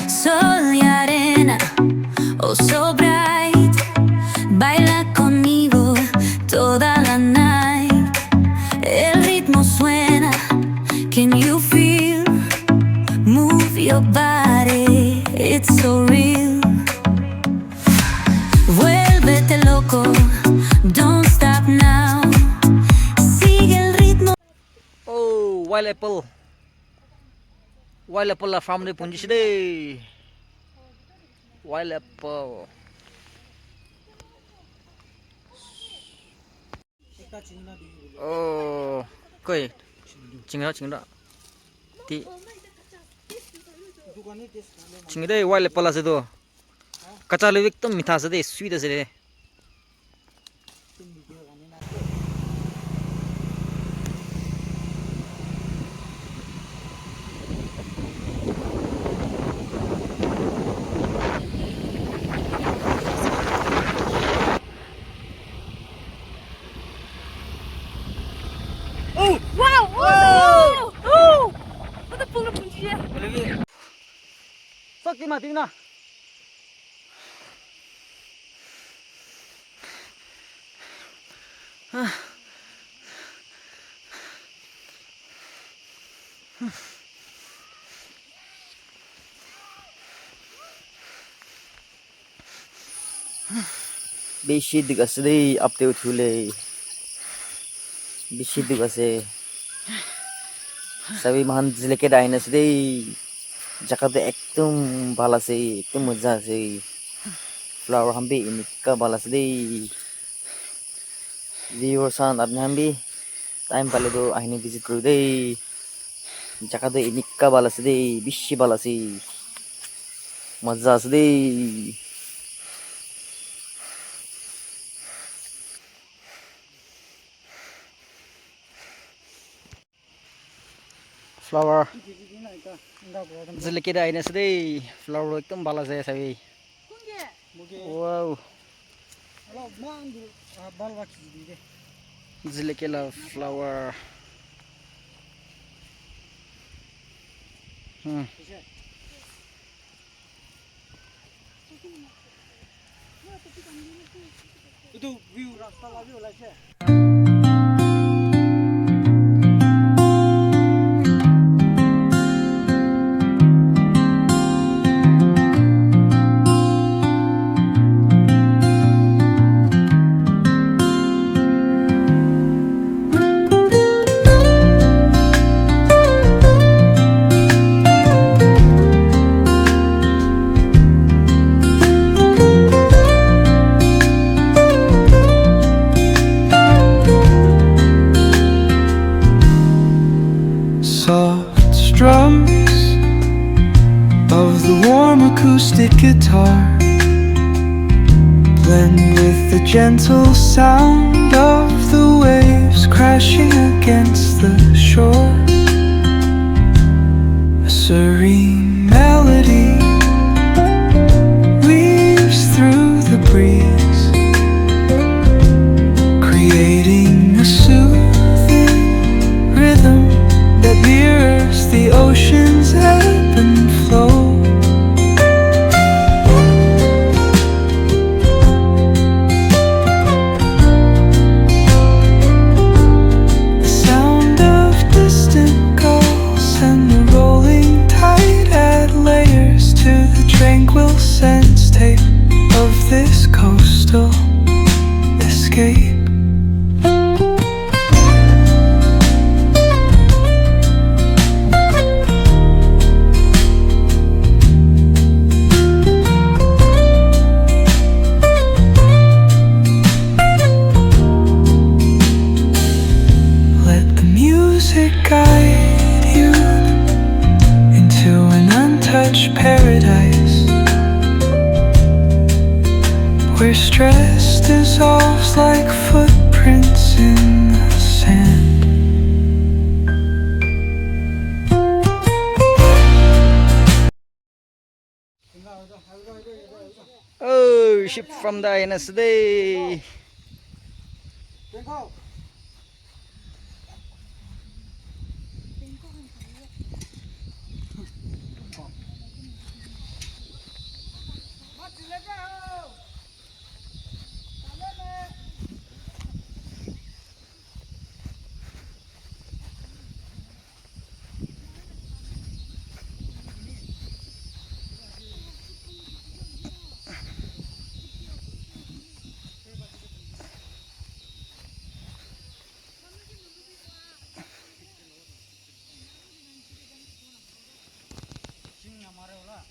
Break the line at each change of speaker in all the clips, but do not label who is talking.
Sol y arena, oh so bright, baila conmigo toda la night. El ritmo suena, can you feel? Move your body, it's so real. Vuélvete loco, don't stop now. Sigue el ritmo.
Oh, wild apple. Wild apple là farm đây punji sih deh. Wild apple. Oh, koi, cingda. Ti, cingda deh wild apple lah sedo. Kaca lebih tuh mita sih deh, sweet sih deh.
Wow! Oh! Oh! What the fuck punji ya?
Sakti mati na. Beshi digas deh, update thule. Beshi digas सभी महान जिले के Diane से जगह दे एकदम बाला से एकदम मजा से फ्लावर हम भी इनका बाला से व्यूअर्स अपने हम भी टाइम पाले तो आइने विजिट करो दे जगह दे इनका बाला से बिशी बाला से मजा से फ्लावर जिले के डायने से फ्लावर एकदम बाला से सभी वाव जिले के ला flower
itu view rasta lagi oleh saya.
Soft strums of the warm acoustic guitar blend with the gentle sound of the waves crashing against the shore. A serene melody weaves through the breeze, creating a soothing rhythm that mirrors the ocean's ebb and flow. The sound of distant gulls and the rolling tide add layers to the tranquil sense tape of this coastal escape. Guide you into an untouched paradise where stress dissolves like footprints in the sand.
Oh, ship from the INS today.
लेके आओ ताले में सिंह हमारे वाला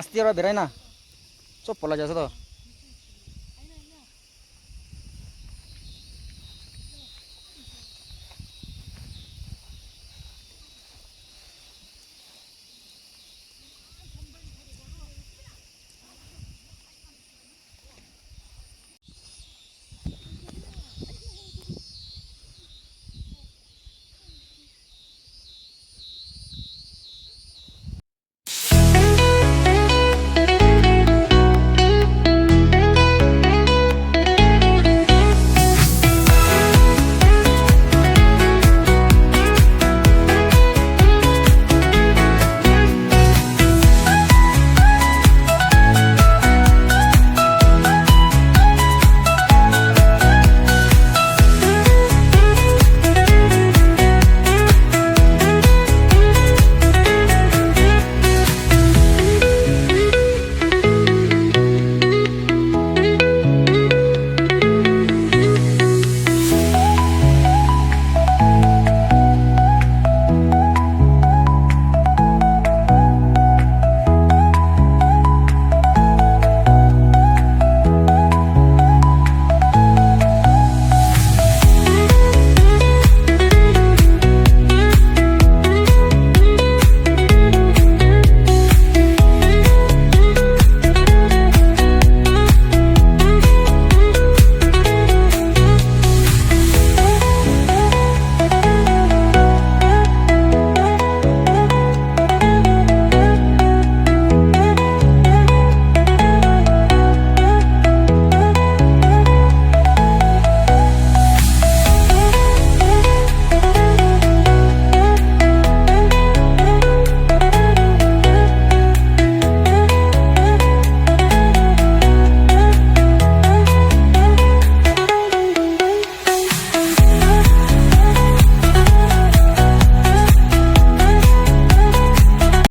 Asti ora berai na. Chop pola jasa to.